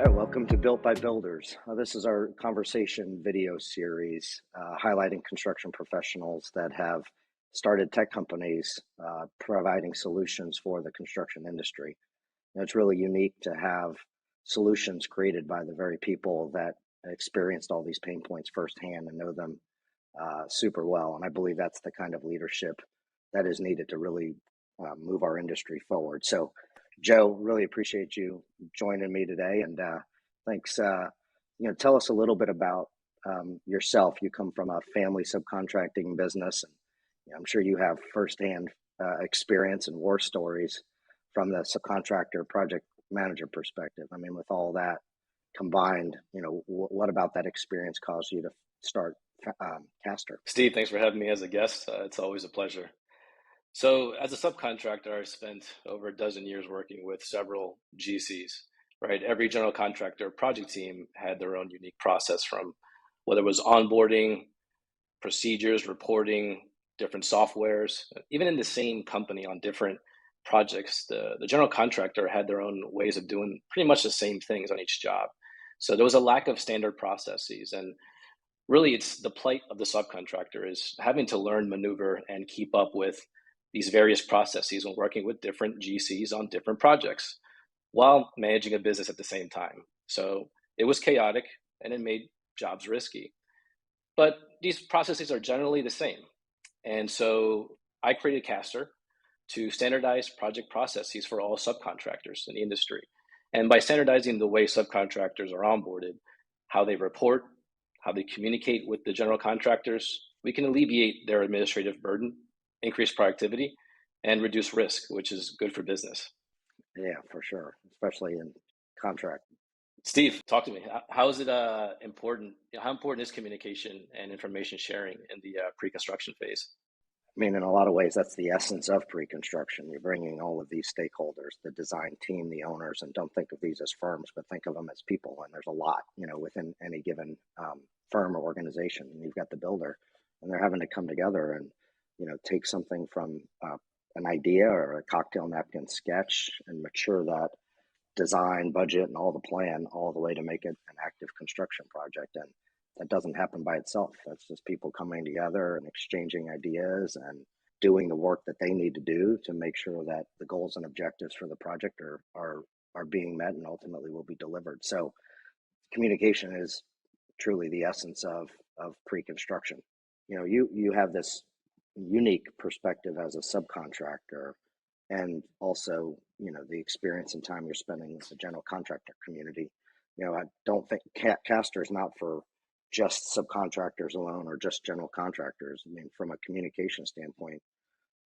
Hi, welcome to Built by Builders. This is our conversation video series highlighting construction professionals that have started tech companies providing solutions for the construction industry. And it's really unique to have solutions created by the very people that experienced all these pain points firsthand and know them super well. And I believe that's the kind of leadership that is needed to really move our industry forward. So, Joe, really appreciate you joining me today, and thanks. Tell us a little bit about yourself. You come from a family subcontracting business, and I'm sure you have firsthand experience and war stories from the subcontractor project manager perspective. I mean, with all that combined, what about that experience caused you to start Kaster? Steve, thanks for having me as a guest. It's always a pleasure. So, as a subcontractor, I spent over a dozen years working with several GCs, right? Every general contractor project team had their own unique process, from whether it was onboarding, procedures, reporting, different softwares. Even in the same company on different projects, the general contractor had their own ways of doing pretty much the same things on each job. So there was a lack of standard processes, and really it's the plight of the subcontractor is having to learn, maneuver, and keep up with these various processes when working with different GCs on different projects while managing a business at the same time. So it was chaotic and it made jobs risky. But these processes are generally the same. And so I created Kaster to standardize project processes for all subcontractors in the industry. And by standardizing the way subcontractors are onboarded, how they report, how they communicate with the general contractors, we can alleviate their administrative burden, increase productivity, and reduce risk, which is good for business. Yeah, for sure, especially in contract. Steve, talk to me. How is it important? How important is communication and information sharing in the pre-construction phase? I mean, in a lot of ways, that's the essence of pre-construction. You're bringing all of these stakeholders, the design team, the owners, and don't think of these as firms, but think of them as people. And there's a lot, within any given firm or organization. And you've got the builder, and they're having to come together and, take something from an idea or a cocktail napkin sketch and mature that design, budget, and all the plan all the way to make it an active construction project. And that doesn't happen by itself. That's just people coming together and exchanging ideas and doing the work that they need to do to make sure that the goals and objectives for the project are being met and ultimately will be delivered. So communication is truly the essence of pre-construction. You have this unique perspective as a subcontractor, and also the experience and time you're spending with the general contractor community. I don't think Kaster is not for just subcontractors alone or just general contractors. I mean, from a communication standpoint,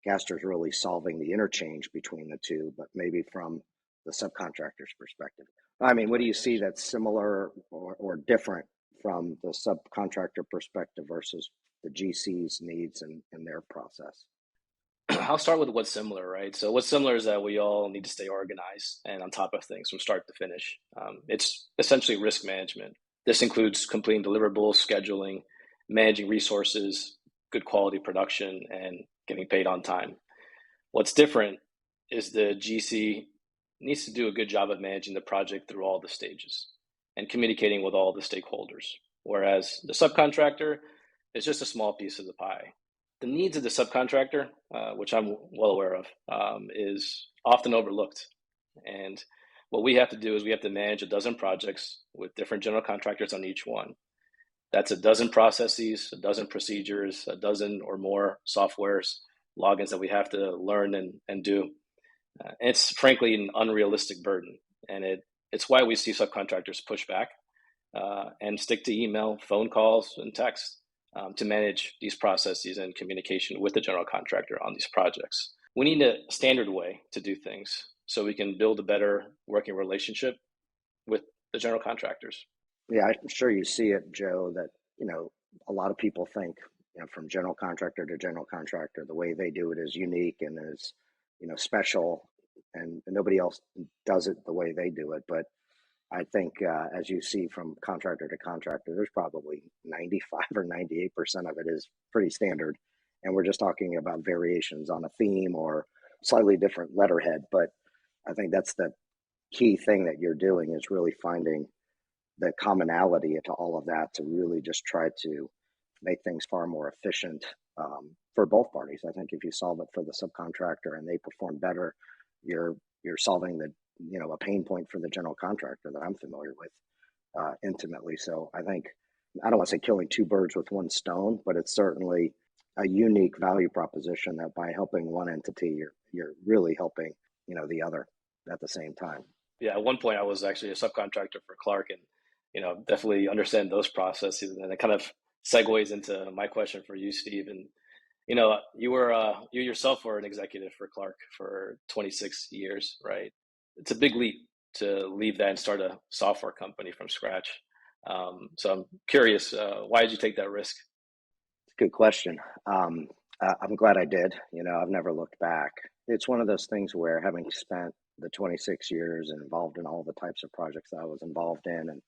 Kaster is really solving the interchange between the two, but maybe from the subcontractor's perspective. I mean, what do you see that's similar or different from the subcontractor perspective versus the GC's needs and their process? I'll start with what's similar, right? So what's similar is that we all need to stay organized and on top of things from start to finish. It's essentially risk management. This includes completing deliverables, scheduling, managing resources, good quality production, and getting paid on time. What's different is the GC needs to do a good job of managing the project through all the stages and communicating with all the stakeholders, whereas the subcontractor is just a small piece of the pie. The needs of the subcontractor, which I'm well aware of, is often overlooked. And what we have to do is we have to manage a dozen projects with different general contractors on each one. That's a dozen processes, a dozen procedures, a dozen or more softwares, logins that we have to learn and do. It's frankly an unrealistic burden. And it's why we see subcontractors push back and stick to email, phone calls, and text to manage these processes and communication with the general contractor on these projects. We need a standard way to do things so we can build a better working relationship with the general contractors. Yeah, I'm sure you see it, Joe, that, a lot of people think, from general contractor to general contractor, the way they do it is unique and is, special, and nobody else does it the way they do it. But I think, as you see from contractor to contractor, there's probably 95 or 98% of it is pretty standard. And we're just talking about variations on a theme or slightly different letterhead. But I think that's the key thing that you're doing is really finding the commonality to all of that to really just try to make things far more efficient for both parties. I think if you solve it for the subcontractor and they perform better, you're solving the a pain point for the general contractor that I'm familiar with intimately. So I think I don't want to say killing two birds with one stone, but it's certainly a unique value proposition that by helping one entity, you're really helping the other at the same time. Yeah, at one point I was actually a subcontractor for Clark, and definitely understand those processes, and it kind of segues into my question for you, Steve. And you yourself were an executive for Clark for 26 years, right? It's a big leap to leave that and start a software company from scratch. So I'm curious, why did you take that risk? It's a good question. I'm glad I did. I've never looked back. It's one of those things where having spent the 26 years and involved in all the types of projects that I was involved in and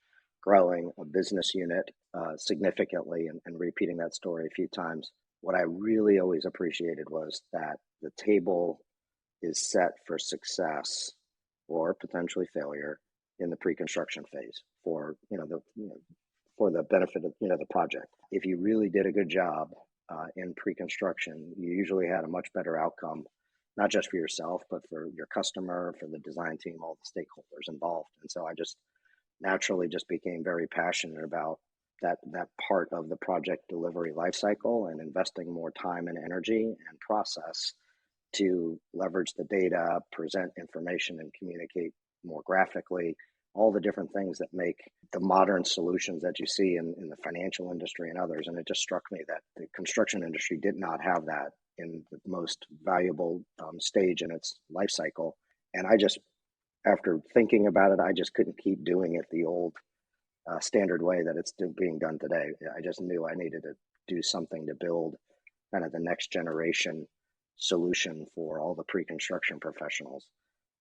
growing a business unit significantly and repeating that story a few times, what I really always appreciated was that the table is set for success or potentially failure in the pre-construction phase for for the benefit of the project. If you really did a good job in pre-construction, you usually had a much better outcome, not just for yourself, but for your customer, for the design team, all the stakeholders involved. And so I just naturally just became very passionate about that part of the project delivery lifecycle and investing more time and energy and process to leverage the data, present information, and communicate more graphically, all the different things that make the modern solutions that you see in the financial industry and others. And it just struck me that the construction industry did not have that in the most valuable stage in its life cycle. And I just, after thinking about it, I just couldn't keep doing it the old standard way that it's being done today. I just knew I needed to do something to build kind of the next generation solution for all the pre-construction professionals.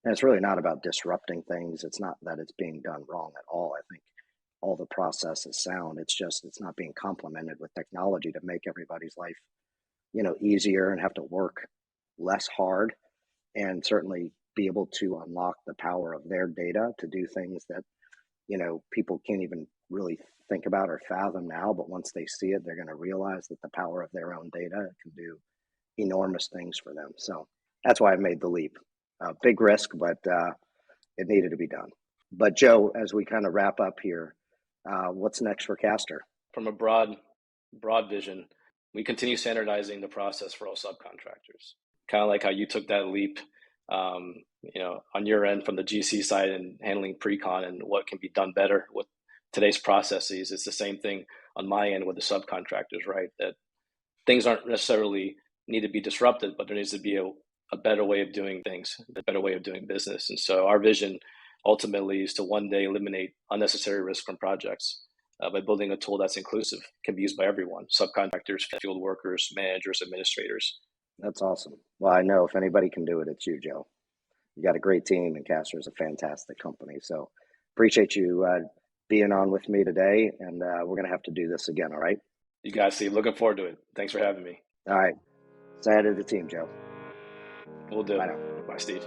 And it's really not about disrupting things. It's not that it's being done wrong at all. I think all the process is sound. It's just it's not being complemented with technology to make everybody's life, easier and have to work less hard and certainly be able to unlock the power of their data to do things that, people can't even really think about or fathom now. But once they see it, they're going to realize that the power of their own data can do enormous things for them. So that's why I made the leap. Big risk, but it needed to be done. But Joe, as we kind of wrap up here, what's next for Kaster? From a broad vision, we continue standardizing the process for all subcontractors. Kind of like how you took that leap, on your end from the GC side and handling pre-con and what can be done better with today's processes. It's the same thing on my end with the subcontractors, right? That things aren't necessarily need to be disrupted, but there needs to be a better way of doing things, a better way of doing business. And so our vision ultimately is to one day eliminate unnecessary risk from projects by building a tool that's inclusive, can be used by everyone, subcontractors, field workers, managers, administrators. That's awesome. Well, I know if anybody can do it, it's you, Joe. You got a great team, and Kaster is a fantastic company. So appreciate you being on with me today, and we're going to have to do this again, all right? You guys, Steve, looking forward to it. Thanks for having me. All right. Say hi to the team, Joe. We'll do. Bye now. Bye, Steve.